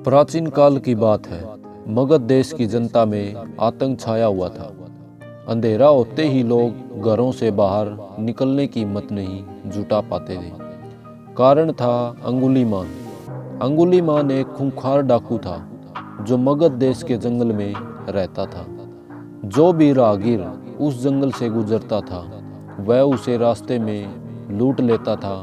प्राचीन काल की बात है। मगध देश की जनता में आतंक छाया हुआ था। अंधेरा होते ही लोग घरों से बाहर निकलने की हिम्मत नहीं जुटा पाते थे। कारण था अंगुलीमाल। अंगुलीमाल एक खूंखार डाकू था जो मगध देश के जंगल में रहता था। जो भी राहगीर उस जंगल से गुजरता था वह उसे रास्ते में लूट लेता था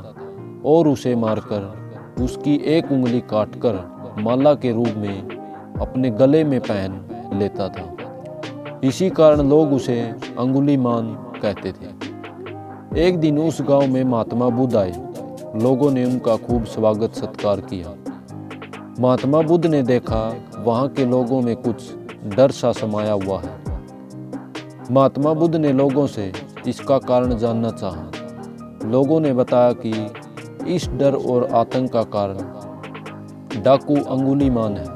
और उसे मारकर उसकी एक उंगली काटकर माला के रूप में अपने गले में पहन लेता था। इसी कारण लोग उसे अंगुलीमाल कहते थे। एक दिन उस गांव में महात्मा बुद्ध आए। लोगों ने उनका खूब स्वागत सत्कार किया। महात्मा बुद्ध ने देखा वहां के लोगों में कुछ डर सा समाया हुआ है। महात्मा बुद्ध ने लोगों से इसका कारण जानना चाहा। लोगों ने बताया कि इस डर और आतंक का कारण डाकू अंगुलीमाल है।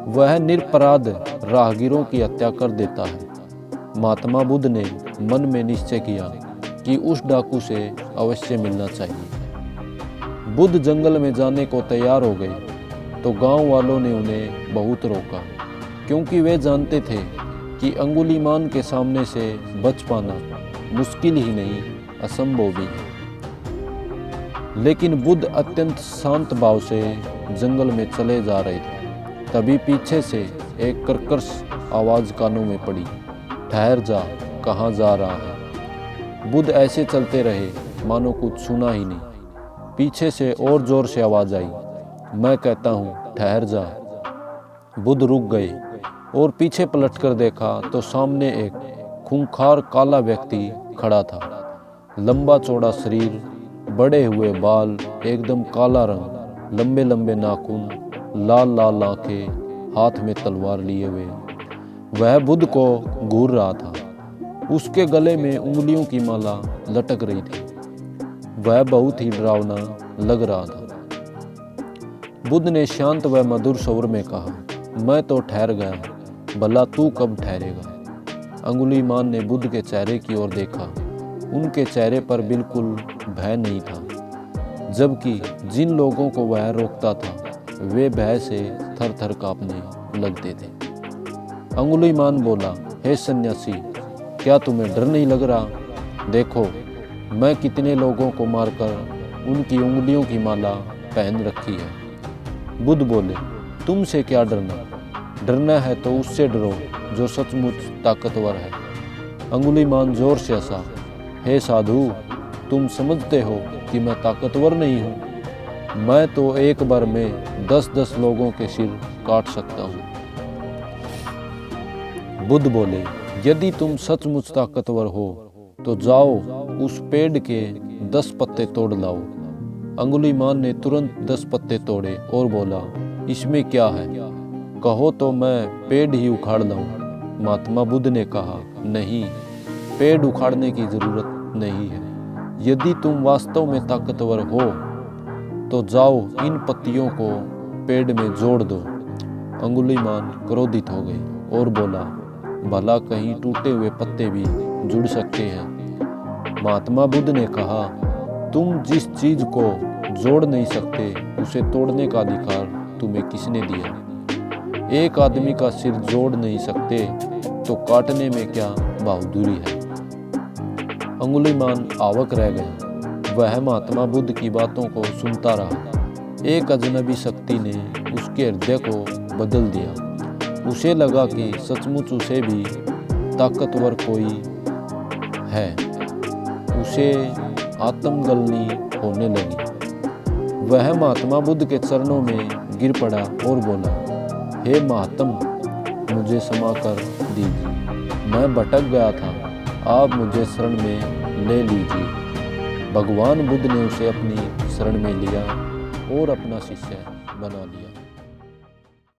वह निरपराध राहगीरों की हत्या कर देता है। महात्मा बुद्ध ने मन में निश्चय किया कि उस डाकू से अवश्य मिलना चाहिए। बुद्ध जंगल में जाने को तैयार हो गए तो गांव वालों ने उन्हें बहुत रोका, क्योंकि वे जानते थे कि अंगुलीमाल के सामने से बच पाना मुश्किल ही नहीं असंभव भी है। लेकिन बुद्ध अत्यंत शांत भाव से जंगल में चले जा रहे थे। तभी पीछे से एक कर्कश आवाज कानों में पड़ी, ठहर जा, कहाँ जा रहा है। बुद्ध ऐसे चलते रहे मानो कुछ सुना ही नहीं। पीछे से और जोर से आवाज आई, मैं कहता हूँ ठहर जा। बुद्ध रुक गए और पीछे पलटकर देखा तो सामने एक खूंखार काला व्यक्ति खड़ा था। लंबा चौड़ा शरीर, बड़े हुए बाल, एकदम काला रंग, लंबे लंबे नाखून, लाल लाल आंखें, हाथ में तलवार लिए हुए वह बुद्ध को घूर रहा था। उसके गले में उंगलियों की माला लटक रही थी। वह बहुत ही डरावना लग रहा था। बुद्ध ने शांत व मधुर स्वर में कहा, मैं तो ठहर गया, भला तू कब ठहरेगा। अंगुलीमाल ने बुद्ध के चेहरे की ओर देखा। उनके चेहरे पर बिल्कुल भय नहीं था, जबकि जिन लोगों को वह रोकता था वे भय से थर थर कांपने लगते थे। अंगुलीमाल बोला, हे सन्यासी, क्या तुम्हें डर नहीं लग रहा? देखो, मैं कितने लोगों को मारकर उनकी उंगलियों की माला पहन रखी है। बुद्ध बोले, तुमसे क्या डरना? डरना है तो उससे डरो जो सचमुच ताकतवर है। अंगुलीमाल जोर से हंसा, हे साधु, तुम समझते हो कि मैं ताकतवर नहीं हूँ। मैं तो एक बार में 10-10 लोगों के सिर काट सकता हूँ। बुद्ध बोले, यदि तुम सचमुच ताकतवर हो तो जाओ उस पेड़ के 10 पत्ते तोड़ लाओ। अंगुलीमाल ने तुरंत 10 पत्ते तोड़े और बोला, इसमें क्या है? कहो तो मैं पेड़ ही उखाड़ लाऊं। महात्मा बुद्ध ने कहा, नहीं, पेड़ उखाड़ने की जरूरत नहीं है। यदि तुम वास्तव में ताकतवर हो तो जाओ इन पत्तियों को पेड़ में जोड़ दो। अंगुलीमाल क्रोधित हो गए और बोला, भला कहीं टूटे हुए पत्ते भी जुड़ सकते हैं। महात्मा बुद्ध ने कहा, तुम जिस चीज को जोड़ नहीं सकते उसे तोड़ने का अधिकार तुम्हें किसने दिया? एक आदमी का सिर जोड़ नहीं सकते तो काटने में क्या बहादुरी है? अंगुलीमाल आवाक रह गया। वह महात्मा बुद्ध की बातों को सुनता रहा। एक अजनबी शक्ति ने उसके हृदय को बदल दिया। उसे लगा कि सचमुच उसे भी ताकतवर कोई है। उसे आत्मग्लानि होने लगी। वह महात्मा बुद्ध के चरणों में गिर पड़ा और बोला, हे महात्म, मुझे क्षमा कर दीजिए। मैं भटक गया था, आप मुझे शरण में ले लीजिए। भगवान बुद्ध ने उसे अपनी शरण में लिया और अपना शिष्य बना लिया।